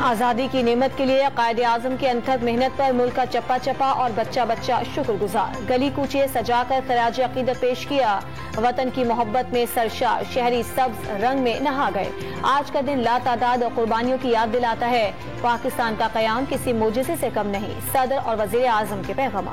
आज़ादी की नेमत के लिए कायदे आज़म की अनथक मेहनत पर मुल्क का चप्पा चप्पा और बच्चा बच्चा शुक्रगुजार। गली कूचे सजाकर खराज अकीदत पेश किया। वतन की मोहब्बत में सरशार शहरी सब्ज रंग में नहा गए। आज का दिन लातादाद और कुर्बानियों की याद दिलाता है। पाकिस्तान का क़याम किसी मोजिज़े से कम नहीं। सदर और वज़ीर आज़म के पैगाम।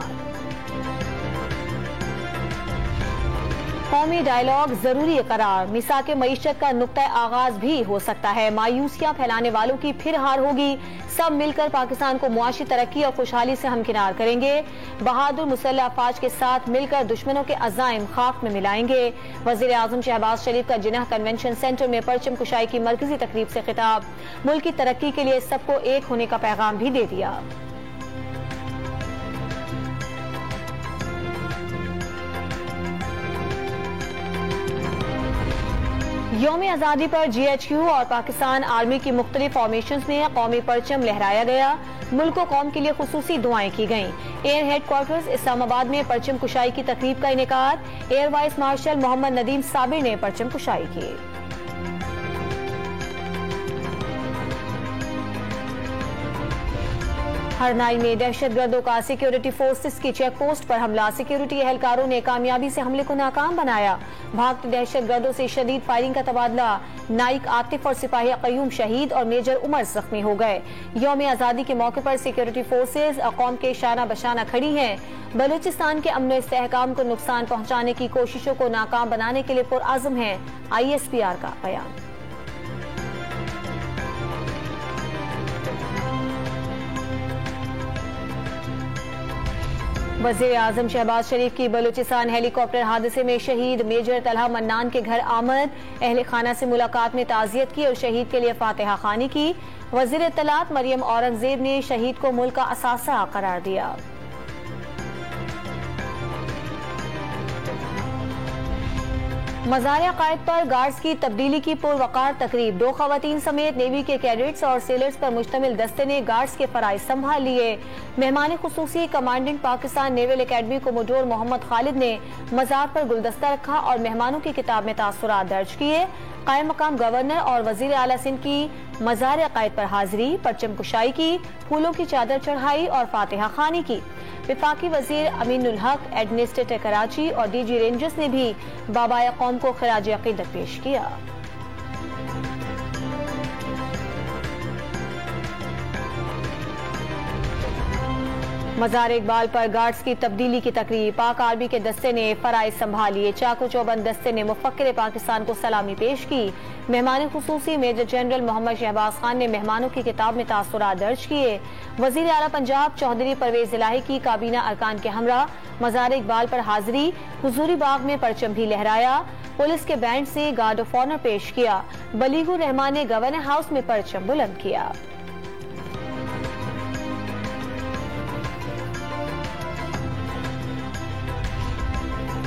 कौमी डायलॉग जरूरी करार। मिसाक मईशत का नुक्ता आगाज भी हो सकता है। मायूसियां फैलाने वालों की फिर हार होगी। सब मिलकर पाकिस्तान को मुआशी तरक्की और खुशहाली से हमकिनार करेंगे। बहादुर मुसल्लह अफवाज के साथ मिलकर दुश्मनों के अज़ाइम खाक में मिलाएंगे। वज़ीर आज़म शहबाज शरीफ का जिन्ना कन्वेंशन सेंटर में परचम कुशाई की मरकजी तकरीब से खिताब। मुल्क की तरक्की के लिए सबको एक होने का पैगाम भी दे दिया। यौम आज़ादी पर GHQ और पाकिस्तान आर्मी की मुख्तलिफ फॉर्मेशंस में कौमी परचम लहराया गया। मुल्क व कौम के लिए खुसूसी दुआएं की गईं। एयर हेडक्वार्टर्स इस्लामाबाद में परचम कुशाई की तकरीब का इनेकाद। Air vice marshal Mohammad Nadeem Sabir ने परचम कुशाई की। हरनाई में दहशतगर्दों का सिक्योरिटी फोर्सेस की चेक पोस्ट पर हमला। सिक्योरिटी एहलकारों ने कामयाबी से हमले को नाकाम बनाया। भागते दहशतगर्दों से शदीद फायरिंग का तबादला। नाइक आतिफ और सिपाही कयूम शहीद और मेजर उमर जख्मी हो गए। यौम आज़ादी के मौके पर सिक्योरिटी फोर्सेज कौम के शाना बशाना खड़ी हैं। बलूचिस्तान के अमन इस्तेहकाम को नुकसान पहुंचाने की कोशिशों को नाकाम बनाने के लिए पुरअज़्म है। ISPR का बयान। वज़ीर आज़म शहबाज शरीफ की बलूचिस्तान हेलीकॉप्टर हादसे में शहीद मेजर तलहा मन्नान के घर आमद। अहले खाना से मुलाकात में ताज़ियत की और शहीद के लिए फातिहा खानी की। वज़ीर इत्तलात मरियम औरंगजेब ने शहीद को मुल्क का असासा करार दिया। मज़ार अकायद पर गार्ड्स की तब्दीली की पुरवकार तकरीब। 2 खवातीन समेत नेवी के कैडेट्स और सेलर्स पर मुश्तमिल दस्ते ने गार्ड्स के फराइज संभाल लिए। मेहमान खुसूसी commandant Pakistan naval academy commodore Mohammad Khalid ने मज़ार पर गुलदस्ता रखा और मेहमानों की किताब में तासुरात दर्ज किए। कायम मकाम गवर्नर और वज़ीर आला सिंध की मज़ार अकायद पर हाजिरी, परचम कुशाई की, फूलों की चादर चढ़ाई और फातिहा खानी की। विफाकी वजीर अमीनुल हक, एडमिनिस्ट्रेटर कराची और DG रेंजर्स ने भी बाबाए कौम को खराज अकीदत पेश किया। मज़ार इकबाल पर गार्ड्स की तब्दीली की तकरीब। पाक आर्मी के दस्ते ने फराइज संभालिए। चाको चौबंद दस्ते ने मुफक्किर पाकिस्तान को सलामी पेश की। मेहमान खुसूसी मेजर जनरल मोहम्मद शहबाज खान ने मेहमानों की किताब में तासुरात दर्ज किए। वज़ीर आला पंजाब चौधरी परवेज इलाही की काबीना अरकान के हमरा मज़ार इकबाल पर हाजिरी। हुजूरी बाग में परचम भी लहराया। पुलिस के बैंड से गार्ड ऑफ ऑनर पेश किया। बलीगुर रहमान ने गवर्नर हाउस में परचम बुलंद किया।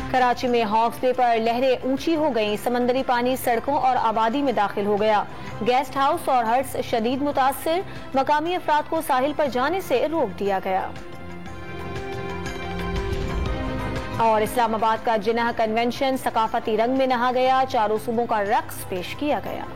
कराची में हॉक्स बे पर लहरें ऊंची हो गईं। समंदरी पानी सड़कों और आबादी में दाखिल हो गया। गेस्ट हाउस और हट्स शदीद मुतासिर। मकामी अफराद को साहिल पर जाने से रोक दिया गया। और इस्लामाबाद का जिन्ना कन्वेंशन सकाफती रंग में नहा गया। चारों सूबों का रक्स पेश किया गया।